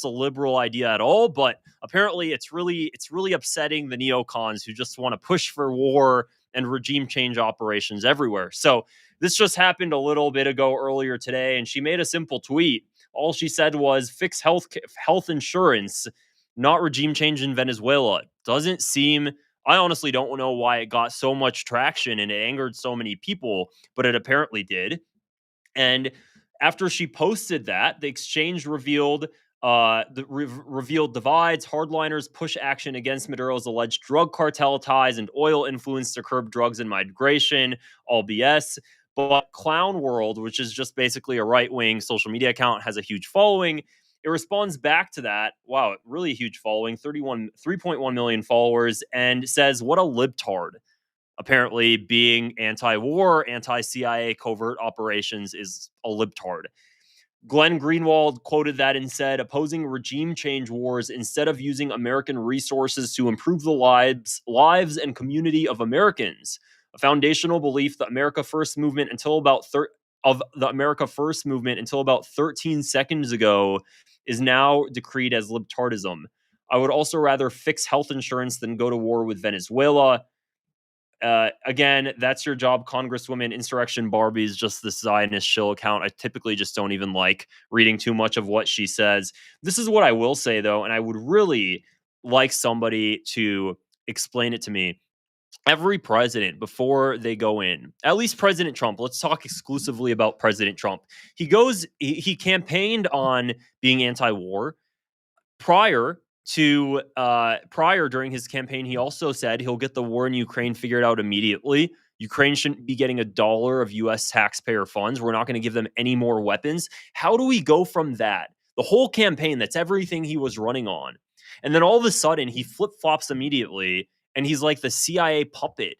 a liberal idea at all, but apparently it's really upsetting the neocons who just want to push for war and regime change operations everywhere. So this just happened a little bit ago earlier today, and she made a simple tweet. All she said was fix health insurance, not regime change in Venezuela. Doesn't seem, I honestly don't know why it got so much traction and it angered so many people, but it apparently did. And after she posted that, the exchange revealed revealed divides. Hardliners push action against Maduro's alleged drug cartel ties and oil influence to curb drugs and migration. All BS. But Clown World, which is just basically a right-wing social media account, has a huge following. It responds back to that. Wow, really huge following, 3.1 million followers, and says, "What a libtard." Apparently, being anti-war, anti-CIA covert operations is a libtard. Glenn Greenwald quoted that and said, opposing regime change wars instead of using American resources to improve the lives and community of Americans. A foundational belief that America First movement until about 13 seconds ago is now decreed as libtardism. I would also rather fix health insurance than go to war with Venezuela. Again, that's your job, Congresswoman. Insurrection Barbie is just this Zionist shill account. I typically just don't even like reading too much of what she says. This is what I will say, though, and I would really like somebody to explain it to me. Every president, before they go in, at least President Trump, let's talk exclusively about President Trump. He campaigned on being anti-war. Prior during his campaign, he also said he'll get the war in Ukraine figured out immediately. Ukraine shouldn't be getting $1 of US taxpayer funds. We're not going to give them any more weapons. How do we go from that? The whole campaign, that's everything he was running on. And then all of a sudden he flip-flops immediately and he's like the CIA puppet.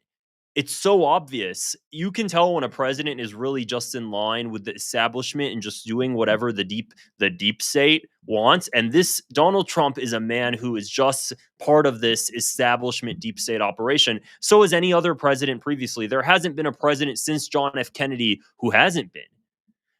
It's so obvious. You can tell when a president is really just in line with the establishment and just doing whatever the deep state wants. And this Donald Trump is a man who is just part of this establishment deep state operation. So is any other president previously. There hasn't been a president since John F. Kennedy who hasn't been.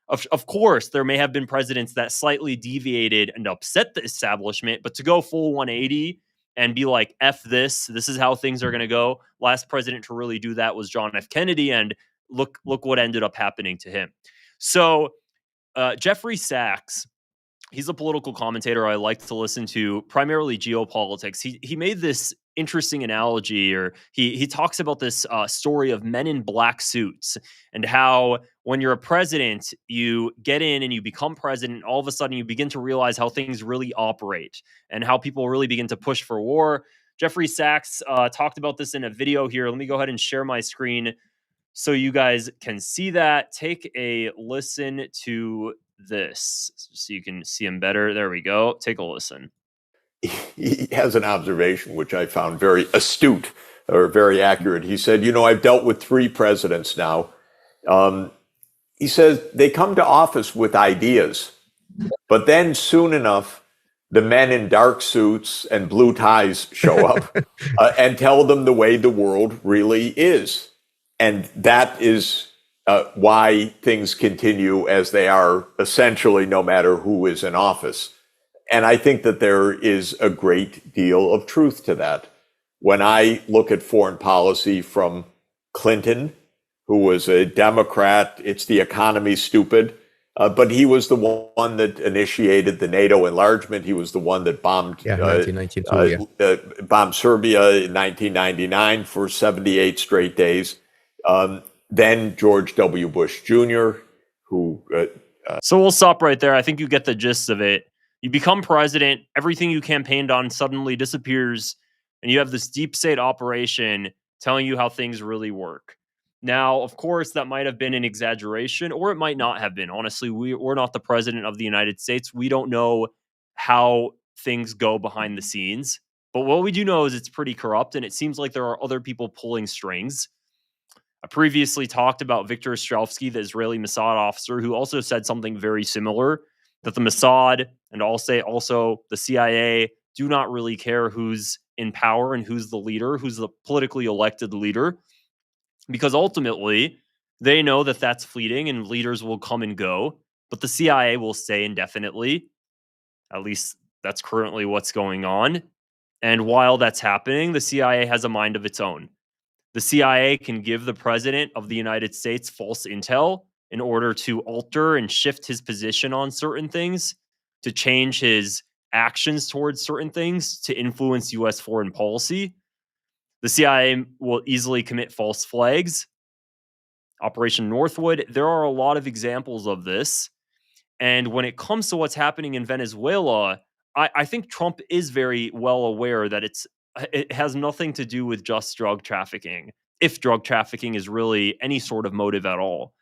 Of course, there may have been presidents that slightly deviated and upset the establishment, but to go full 180 and be like, F this is how things are going to go. Last president to really do that was John F. Kennedy, and look what ended up happening to him. So Jeffrey Sachs, he's a political commentator I like to listen to, primarily geopolitics. He made this interesting analogy, or he talks about this story of men in black suits and how when you're a president, you get in and you become president, all of a sudden you begin to realize how things really operate and how people really begin to push for war. Jeffrey Sachs talked about this in a video here. Let me go ahead and share my screen so you guys can see that. Take a listen to this so you can see him better. There we go. Take a listen. He has an observation which I found very astute or very accurate. He said, I've dealt with 3 presidents now. He says they come to office with ideas, but then soon enough, the men in dark suits and blue ties show up and tell them the way the world really is. And that is why things continue as they are, essentially, no matter who is in office. And I think that there is a great deal of truth to that. When I look at foreign policy from Clinton, who was a Democrat, it's the economy, stupid. But he was the one that initiated the NATO enlargement. He was the one that bombed bombed Serbia in 1999 for 78 straight days. Then George W. Bush Jr., who... So we'll stop right there. I think you get the gist of it. You become president, everything you campaigned on suddenly disappears, and you have this deep state operation telling you how things really work. Now, of course, that might have been an exaggeration, or it might not have been. Honestly, we're not the president of the United States. We don't know how things go behind the scenes. But what we do know is it's pretty corrupt, and it seems like there are other people pulling strings. I previously talked about Viktor Ostrovsky, the Israeli Mossad officer, who also said something very similar, that the Mossad and also the CIA do not really care who's in power and who's the leader, who's the politically elected leader, because ultimately they know that that's fleeting and leaders will come and go, but the CIA will stay indefinitely. At least That's currently what's going on. And while that's happening, the CIA has a mind of its own. The CIA can give the president of the United States false intel in order to alter and shift his position on certain things, to change his actions towards certain things, to influence US foreign policy. The CIA will easily commit false flags. Operation Northwood, there are a lot of examples of this. And when it comes to what's happening in Venezuela, I think Trump is very well aware that it has nothing to do with just drug trafficking, if drug trafficking is really any sort of motive at all.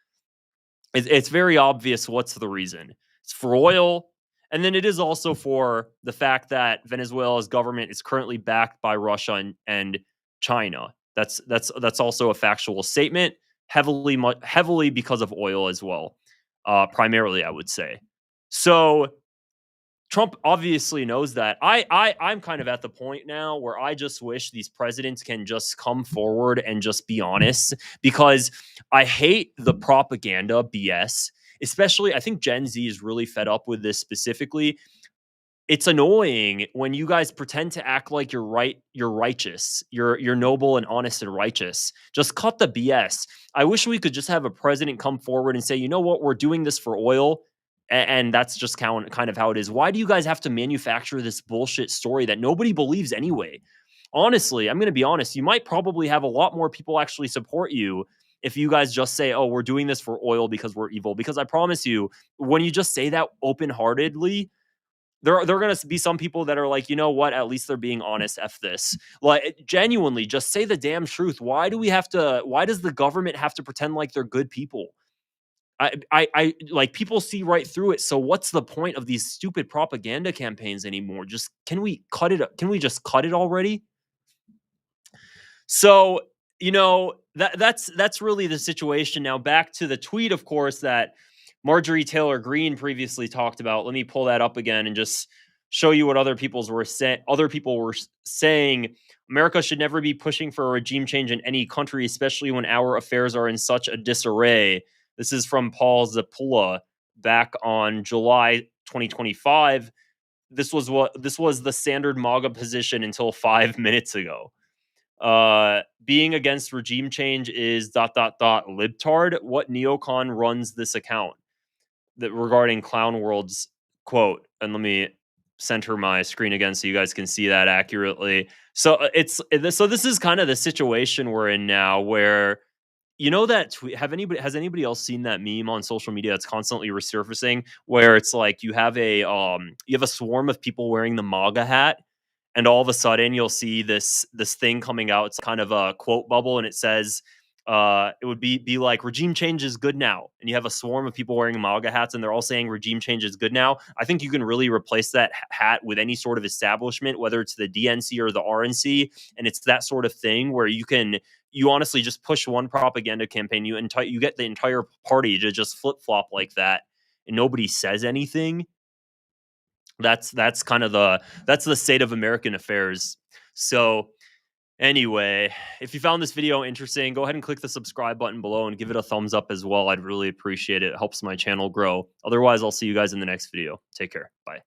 It's very obvious what's the reason. It's for oil, and then it is also for the fact that Venezuela's government is currently backed by Russia and China. That's also a factual statement, heavily because of oil as well, primarily I would say. So Trump obviously knows that. I'm kind of at the point now where I just wish these presidents can just come forward and just be honest, because I hate the propaganda BS. Especially, I think Gen Z is really fed up with this specifically. It's annoying when you guys pretend to act like you're righteous, you're noble and honest and righteous. Just cut the BS. I wish we could just have a president come forward and say, you know what, we're doing this for oil, and that's just kind of how it is. Why do you guys have to manufacture this bullshit story that nobody believes anyway? Honestly, I'm going to be honest. You might probably have a lot more people actually support you if you guys just say, "Oh, we're doing this for oil because we're evil." Because I promise you, when you just say that open-heartedly, there are going to be some people that are like, you know what? At least they're being honest. F this. Like, genuinely, just say the damn truth. Why do we have to? Why does the government have to pretend like they're good people? I like, people see right through it. So what's the point of these stupid propaganda campaigns anymore? Just can we cut it? Can we just cut it already? So, that's really the situation. Now back to the tweet, of course, that Marjorie Taylor Greene previously talked about. Let me pull that up again and just show you what other people were saying. America should never be pushing for a regime change in any country, especially when our affairs are in such a disarray. This is from Paul Zapula back on July 2025. This was the standard MAGA position until 5 minutes ago. Being against regime change is ... libtard. What neocon runs this account? That regarding Clown World's quote, and let me center my screen again so you guys can see that accurately. So this is kind of the situation we're in now, where that tweet. Has anybody else seen that meme on social media that's constantly resurfacing, where it's like you have a swarm of people wearing the MAGA hat, and all of a sudden you'll see this thing coming out. It's kind of a quote bubble, and it says, it would be like, regime change is good now, and you have a swarm of people wearing MAGA hats, and they're all saying regime change is good now. I think you can really replace that hat with any sort of establishment, whether it's the DNC or the RNC, and it's that sort of thing where you honestly just push one propaganda campaign, you get the entire party to just flip flop like that, and nobody says anything. That's kind of that's the state of American affairs. So anyway, if you found this video interesting, go ahead and click the subscribe button below and give it a thumbs up as well. I'd really appreciate it. It helps my channel grow. Otherwise, I'll see you guys in the next video. Take care. Bye.